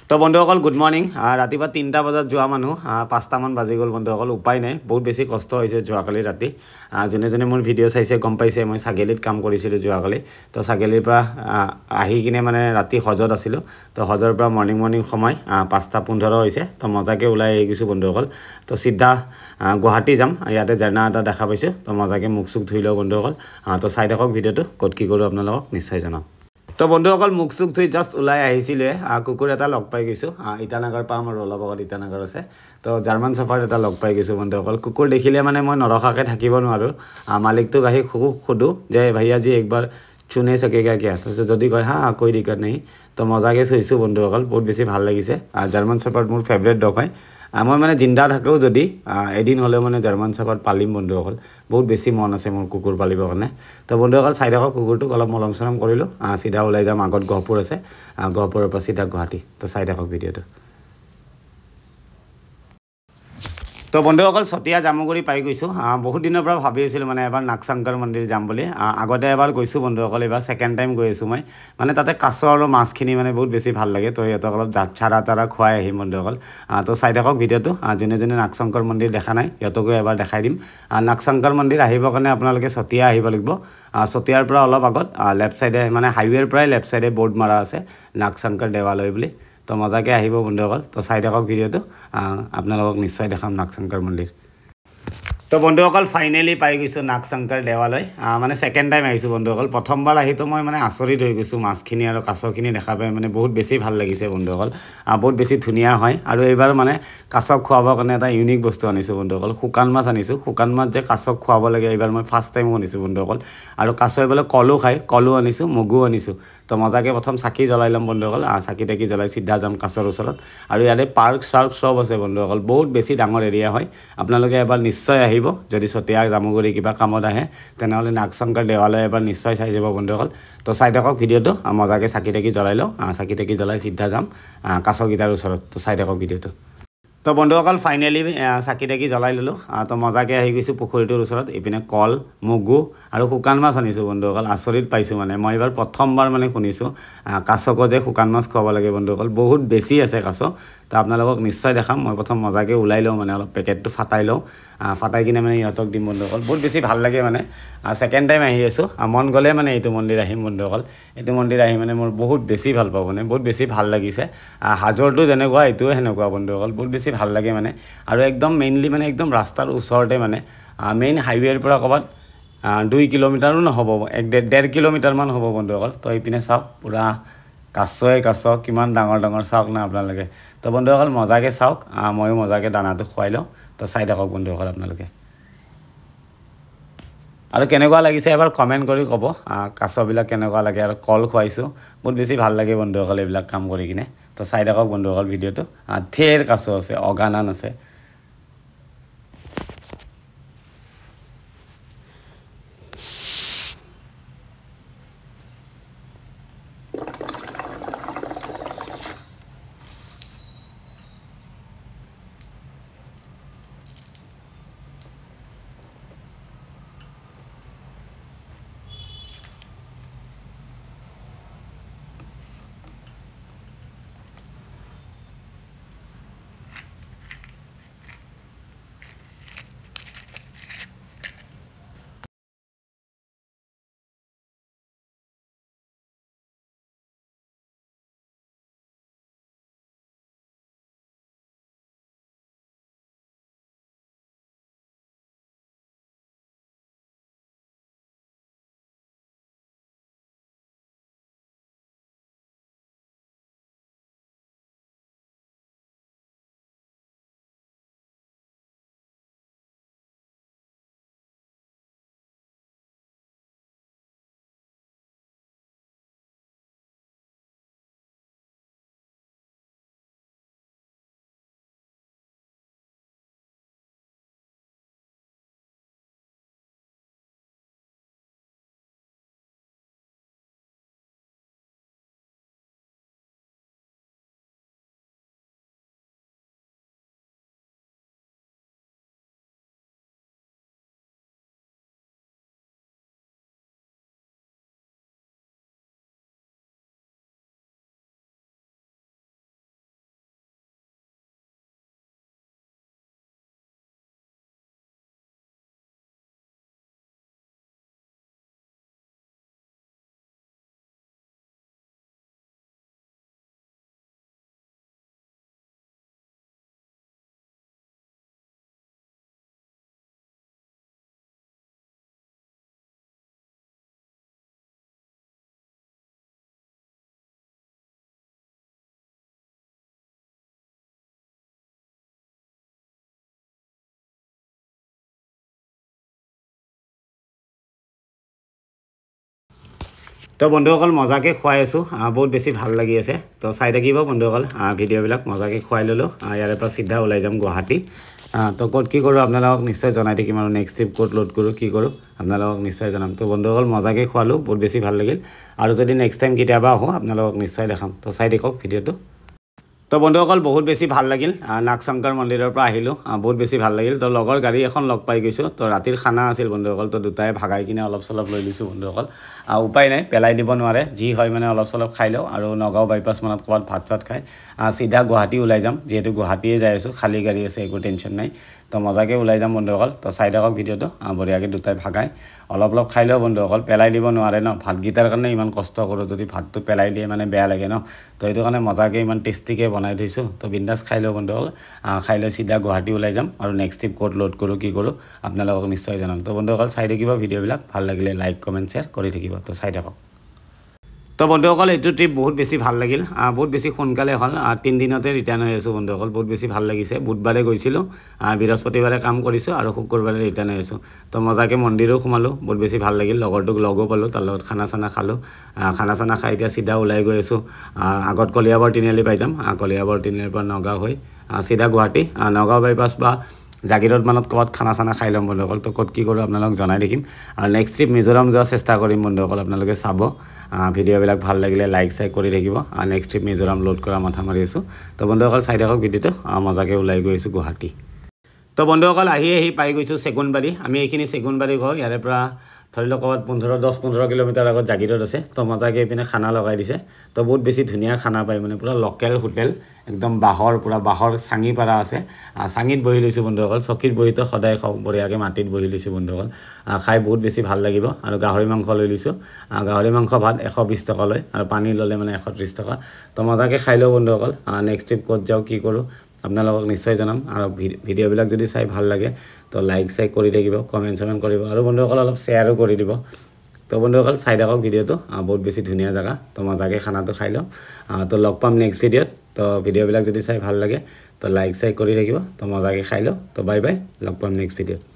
তো বন্ধুসকল good morning ৰাতিপুৱা 3টা বজাত যোৱা মানুহ 5টা মান বাজি গ'ল বন্ধুসকল উপায় নাই বহুত বেছি কষ্ট হৈছে যোৱাকালি ৰাতি যোনে যোনে মোৰ ভিডিঅ' চাইছে গম পাইছে মই ছাগেলীত কাম কৰিছিলোঁ যোৱাকালি তো ছাগেলীৰ পৰা আহি কিনে মানে ৰাতি হজত আছিলোঁ তো হজৰ পৰা মৰ্নিং সময় 5:15 হৈছে তো মজাকৈ ওলাই আহি গৈছোঁ বন্ধুসকল তো চিধা গুৱাহাটী যাম ইয়াতে ঝৰ্ণা এটা দেখা পাইছোঁ তো মজাকৈ মুখ চুখ ধুই লওঁ বন্ধুসকল তো চাই থাকক ভিডিঅ'টো ক'ত কি কৰোঁ আপোনালোকক নিশ্চয় জনাম তো বন্ধুসকল মুখ চুখ ধুই জাষ্ট ওলাই আহিছিলে কুকুৰ এটা লগ পাই গৈছোঁ ইটানগৰ পাম আৰু অলপ আগত ইটানগৰ আছে তো জাৰ্মান চাফাৰ্ড এটা লগ পাই গৈছোঁ বন্ধুসকল কুকুৰ দেখিলে মানে মই নৰখাকৈ থাকিব নোৱাৰোঁ মালিকটোক আহি সোধোঁ যে ভাইয়া জি একবাৰ চুনে সকেগা কিয়া তো যদি কয় হা কৈ দিকত নেহি তো মজাকৈ চুইছোঁ বন্ধুসকল বহুত বেছি ভাল লাগিছে জাৰ্মান চাফাৰ্ড মোৰ ফেভৰেট ডগ হয় মই মানে জিন্দা থাকেও যদি এদিন হ'লেও মানে জাৰ্মান চাফাৰ্ড পালিম বন্ধুসকল বহুত বেছি মন আছে মোৰ কুকুৰ পালিবৰ কাৰণে তো বন্ধুসকল চাই থাকক কুকুৰটোক অলপ মলম চলম কৰিলোঁ চিধা ওলাই যাম আগত গহপুৰ আছে গহপুৰৰ পৰা চিধা গুৱাহাটী তো চাই থাকক ভিডিঅ'টো তো বন্ধুসকল চতিয়া জামুগুৰি পাই গৈছোঁ বহুত দিনৰ পৰা ভাবি আছিলোঁ মানে এবাৰ নাগশংকৰ মন্দিৰ যাম বুলি আগতে এবাৰ গৈছোঁ বন্ধুসকল এবাৰ ছেকেণ্ড টাইম গৈ আছোঁ মই মানে তাতে কাছ আৰু মাছখিনি মানে বহুত বেছি ভাল লাগে তো সিহঁতক অলপ চাৰা তাৰা খুৱাই আহিম বন্ধুসকল তো চাই থাকক ভিডিঅ'টো যোনে যোনে নাগশংকৰ মন্দিৰ দেখা নাই সিহঁতকো এবাৰ দেখাই দিম নাগশংকৰ মন্দিৰ আহিবৰ কাৰণে আপোনালোকে চতিয়া আহিব লাগিব চতিয়াৰ পৰা অলপ আগত লেফ্ট চাইডে মানে হাইৱেৰ পৰাই লেফ্ট চাইডে বৰ্ড মাৰা আছে নাগশংকৰ দেৱালয় বুলি তো মজাকৈ আহিব বন্ধুসকল তো চাই থাকক ভিডিঅ'টো আপোনালোকক নিশ্চয় দেখাম নাগশংকৰ মন্দিৰ তো বন্ধুসকল ফাইনেলি পাই গৈছোঁ নাগশংকৰ দেৱালয় মানে ছেকেণ্ড টাইম আহিছোঁ বন্ধুসকল প্ৰথমবাৰ আহিতো মই মানে আচৰিত হৈ গৈছোঁ মাছখিনি আৰু কাছখিনি দেখা পাই মানে বহুত বেছি ভাল লাগিছে বন্ধুসকল বহুত বেছি ধুনীয়া হয় আৰু এইবাৰ মানে কাছক খুৱাবৰ কাৰণে এটা ইউনিক বস্তু আনিছোঁ বন্ধুসকল শুকান মাছ আনিছোঁ শুকান মাছ যে কাছক খুৱাব লাগে এইবাৰ মই ফাৰ্ষ্ট টাইম শুনিছোঁ বন্ধুসকল আৰু কাছই বোলে কলো খায় কলো আনিছোঁ মগু আনিছোঁ তো মজাকৈ প্ৰথম চাকি জ্বলাই ল'ম বন্ধুসকল চাকি তাকি জ্বলাই চিধা যাম কাছৰ ওচৰত আৰু ইয়াতে পাৰ্ক চাৰ্ক চব আছে বন্ধুসকল বহুত বেছি ডাঙৰ এৰিয়া হয় আপোনালোকে এবাৰ নিশ্চয় আহিব যদি চতিয়া জামুগুৰি কিবা কামত আহে তেনেহ'লে নাগশংকৰ দেৱালয় এবাৰ নিশ্চয় চাই যাব বন্ধুসকল তো চাই থাকক ভিডিঅ'টো মজাকৈ চাকি তাকি জ্বলাই লওঁ চাকি তাকি জ্বলাই চিধা যাম কাছকেইটাৰ ওচৰত তো চাই থাকক ভিডিঅ'টো তো বন্ধুসকল ফাইনেলি চাকি তাকি জ্বলাই ল'লোঁ তো মজাকৈ আহি গৈছোঁ পুখুৰীটোৰ ওচৰত ইপিনে কল মগু আৰু শুকান মাছ আনিছোঁ বন্ধুসকল আচৰিত পাইছোঁ মানে মই এইবাৰ প্ৰথমবাৰ মানে শুনিছোঁ কাছকো যে শুকান মাছ খুৱাব লাগে বন্ধুসকল বহুত বেছি আছে কাছ তো আপোনালোকক নিশ্চয় দেখাম মই প্ৰথম মজাকৈ ওলাই লওঁ মানে অলপ পেকেটটো ফাটাই লওঁ ফাটাই কিনে মানে ইহঁতক দিম বন্ধুসকল বহুত বেছি ভাল লাগে মানে ছেকেণ্ড টাইম আহি আছোঁ মন গ'লে মানে এইটো মন্দিৰ আহিম বন্ধুসকল এইটো মন্দিৰ আহি মানে মোৰ বহুত বেছি ভাল পাওঁ মানে বহুত বেছি ভাল লাগিছে হাজোৰটো যেনেকুৱা এইটোও সেনেকুৱা বন্ধুসকল বহুত বেছি ভাল লাগে মানে আৰু একদম মেইনলি মানে একদম ৰাস্তাৰ ওচৰতে মানে মেইন হাইৱেৰ পৰা ক'ৰবাত 2 কিলোমিটাৰো নহ'ব 1.5 কিলোমিটাৰমান হ'ব বন্ধুসকল তো এইপিনে চাওক পূৰা কাছই কাছ কিমান ডাঙৰ ডাঙৰ চাওক না আপোনালোকে তো বন্ধুসকল মজাকৈ চাওক ময়ো মজাকৈ দানাটো খুৱাই লওঁ তো চাই থাকক বন্ধুসকল আপোনালোকে আৰু কেনেকুৱা লাগিছে এবাৰ কমেণ্ট কৰি ক'ব কাছবিলাক কেনেকুৱা লাগে আৰু কল খুৱাইছোঁ বহুত বেছি ভাল লাগে বন্ধুসকল এইবিলাক কাম কৰি কিনে তো চাই থাকক বন্ধুসকল ভিডিঅ'টো ঢেৰ কাছ আছে অগানান আছে তো বন্ধুসকল মজাকৈ খুৱাই আছোঁ বহুত বেছি ভাল লাগি আছে তো চাই থাকিব বন্ধুসকল ভিডিঅ'বিলাক মজাকৈ খুৱাই ল'লোঁ ইয়াৰে পৰা চিধা ওলাই যাম গুৱাহাটী তো ক'ত কি কৰোঁ আপোনালোকক নিশ্চয় জনাই থাকিম আৰু নেক্সট ট্ৰিপ ক'ত লোড কৰোঁ কি কৰোঁ আপোনালোকক নিশ্চয় জনাম তো বন্ধুসকল মজাকৈ খোৱালোঁ বহুত বেছি ভাল লাগিল আৰু যদি নেক্সট টাইম কেতিয়াবা আহোঁ আপোনালোকক নিশ্চয় দেখাম তো চাই থাকক ভিডিঅ'টো তো বন্ধুসকল বহুত বেছি ভাল লাগিল নাগশংকৰ মন্দিৰৰ পৰা আহিলোঁ বহুত বেছি ভাল লাগিল তো লগৰ গাড়ী এখন লগ পাই গৈছোঁ তো ৰাতিৰ খানা আছিল বন্ধুসকল তো দুটাই ভাগাই কিনে অলপ চলপ লৈ লৈছোঁ বন্ধুসকল উপায় নাই পেলাই দিব নোৱাৰে যি হয় মানে অলপ চলপ খাই লওঁ আৰু নগাঁও বাইপাছ মানত ক'ৰবাত ভাত চাত খাই চিধা গুৱাহাটী ওলাই যাম যিহেতু গুৱাহাটীয়ে যাই আছোঁ খালী গাড়ী আছে একো টেনশ্যন নাই তো মজাকৈ ওলাই যাম বন্ধুসকল তো চাই থাকক ভিডিঅ'টো বঢ়িয়াকৈ দুটাই ভাগাই অলপ অলপ খাই লওঁ বন্ধুসকল পেলাই দিব নোৱাৰে ন ভাতকেইটাৰ কাৰণে ইমান কষ্ট কৰোঁ যদি ভাতটো পেলাই দিয়ে মানে বেয়া লাগে ন তো সেইটো কাৰণে মজাকৈ ইমান টেষ্টিকৈ বনাই থৈছোঁ তো বিন্দাছ খাই লওঁ বন্ধুসকল খাই লৈ চিধা গুৱাহাটী ওলাই যাম আৰু নেক্সট ট্ৰিপ ক'ত লোড কৰোঁ কি কৰোঁ আপোনালোকক নিশ্চয় জনাম তো বন্ধুসকল চাই থাকিব ভিডিঅ'বিলাক ভাল লাগিলে লাইক কমেণ্ট শ্বেয়াৰ কৰি থাকিব তো চাই থাকক তো বন্ধুসকল এইটো ট্ৰিপ বহুত বেছি ভাল লাগিল বহুত বেছি সোনকালে হ'ল 3 দিনতে ৰিটাৰ্ণ হৈ আছোঁ বন্ধুসকল বহুত বেছি ভাল লাগিছে বুধবাৰে গৈছিলোঁ বৃহস্পতিবাৰে কাম কৰিছোঁ আৰু শুক্ৰবাৰে ৰিটাৰ্ণ হৈ আছোঁ তো মজাকৈ মন্দিৰো সোমালোঁ বহুত বেছি ভাল লাগিল লগৰটোক লগো পালোঁ তাৰ লগত খানা চানা খালোঁ খানা চানা খাই এতিয়া চিধা ওলাই গৈ আছোঁ আগত কলিয়াবৰ তিনিআলি পাই যাম কলিয়াবৰ তিনিআলিৰ পৰা নগাঁও হৈ চিধা গুৱাহাটী নগাঁও বাইপাছ বা জাগিৰোড মানত ক'ৰবাত খানা চানা খাই ল'ম বন্ধুসকল তো ক'ত কি কৰোঁ আপোনালোকক জনাই থাকিম আৰু নেক্সট ট্ৰিপ মিজোৰাম যোৱাৰ চেষ্টা কৰিম বন্ধুসকল আপোনালোকে চাব ভিডিঅ'বিলাক ভাল লাগিলে লাইক চাইক কৰি থাকিব আৰু নেক্সট ট্ৰিপ মিজোৰাম লোড কৰা মাথা মাৰি আছোঁ তো বন্ধুসকল চাই থাকক ভিডিঅ'টো মজাকৈ ওলাই গৈ আছোঁ গুৱাহাটী তো বন্ধুসকল আহি পাই গৈছোঁ চেগুনবাৰী আমি এইখিনি চেগুনবাৰী ঘৰ ইয়াৰে পৰা ধৰি লওক ক'ৰবাত 10-15 কিলোমিটাৰ আগত জাগিৰোড আছে তো মজাকৈ এইপিনে খানা লগাই দিছে তো বহুত বেছি ধুনীয়া খানা পায় মানে পূৰা লোকেল হোটেল একদম পূৰা বাঁহৰ চাঙি পাৰা আছে চাঙিত বহি লৈছোঁ বন্ধুসকল চকীত বহিতো সদায় খাওঁ বঢ়িয়াকৈ মাটিত বহি লৈছোঁ বন্ধুসকল খাই বহুত বেছি ভাল লাগিব আৰু গাহৰি মাংস লৈ লৈছোঁ গাহৰি মাংস ভাত 120 টকা লয় আৰু পানী ল'লে মানে 130 টকা তো মজাকৈ খাই লওঁ বন্ধুসকল নেক্সট ট্ৰিপ ক'ত যাওঁ কি কৰোঁ আপোনালোকক নিশ্চয় জনাম আৰু ভিডিঅ'বিলাক যদি চাই ভাল লাগে তো লাইক চাইক কৰি থাকিব কমেণ্ট চমেণ্ট কৰিব আৰু বন্ধুসকল অলপ শ্বেয়াৰো কৰি দিব তো বন্ধুসকল চাই থাকক ভিডিঅ'টো বহুত বেছি ধুনীয়া জেগা তো মজাকৈ খানাটো খাই লওঁ তো লগ পাম নেক্সট ভিডিঅ'ত তো ভিডিঅ'বিলাক যদি চাই ভাল লাগে তো লাইক চাইক কৰি থাকিব তো মজাকৈ খাই লওঁ তো বাই বাই লগ পাম নেক্সট ভিডিঅ'ত